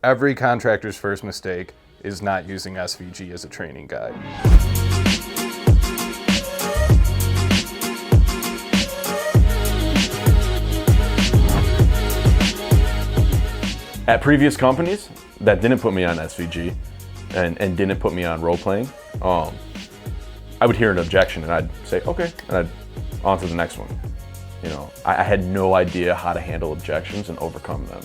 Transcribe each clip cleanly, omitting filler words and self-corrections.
Every contractor's first mistake is not using SVG as a training guide. At previous companies that didn't put me on SVG and didn't put me on role playing, I would hear an objection and I'd say, okay, and I'd on to the next one. You know, I had no idea how to handle objections and overcome them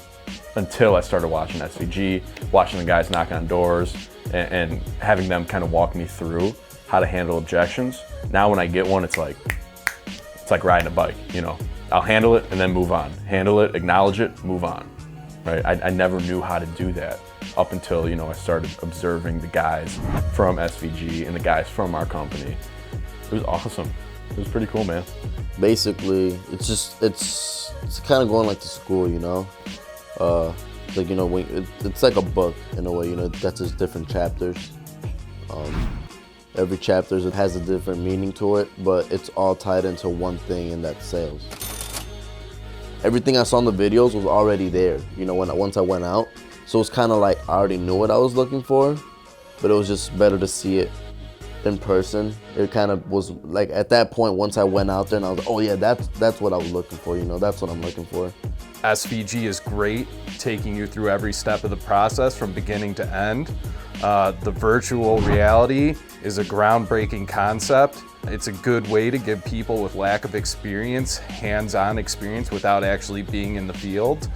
until I started watching SVG, watching the guys knock on doors and having them kind of walk me through how to handle objections. Now when I get one, it's like riding a bike, you know. I'll handle it and then move on. Handle it, acknowledge it, move on. Right? I never knew how to do that up until, you know, I started observing the guys from SVG and the guys from our company. It was awesome. It was pretty cool, man. Basically, it's kind of going like to school, you know. Like, you know, it's like a book in a way, you know. That's just different chapters. Every chapter has a different meaning to it, but it's all tied into one thing, and that's sales. Everything I saw in the videos was already there, you know, once I went out. So it's kind of like I already knew what I was looking for, but it was just better to see it in person. It kind of was like at that point, once I went out there and I was like, oh yeah, that's what I was looking for, you know, that's what I'm looking for. SVG is great, taking you through every step of the process from beginning to end. The virtual reality is a groundbreaking concept. It's a good way to give people with lack of experience, hands-on experience without actually being in the field.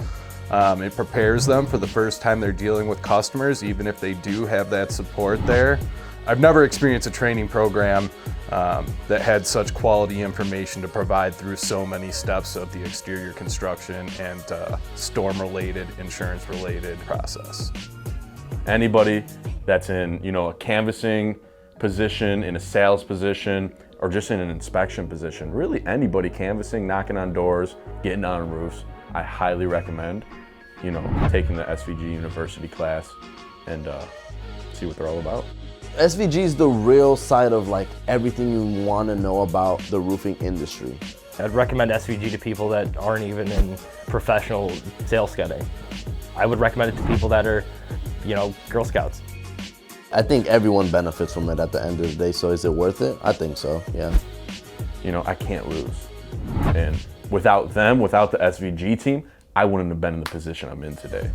It prepares them for the first time they're dealing with customers, even if they do have that support there. I've never experienced a training program that had such quality information to provide through so many steps of the exterior construction and storm-related, insurance-related process. Anybody that's in, you know, a canvassing position, in a sales position, or just in an inspection position, really anybody canvassing, knocking on doors, getting on roofs, I highly recommend, you know, taking the SVG University class and see what they're all about. SVG is the real side of like everything you want to know about the roofing industry. I'd recommend SVG to people that aren't even in professional sales scouting. I would recommend it to people that are, you know, Girl Scouts. I think everyone benefits from it at the end of the day, so is it worth it? I think so, yeah. You know, I can't lose. And without them, without the SVG team, I wouldn't have been in the position I'm in today.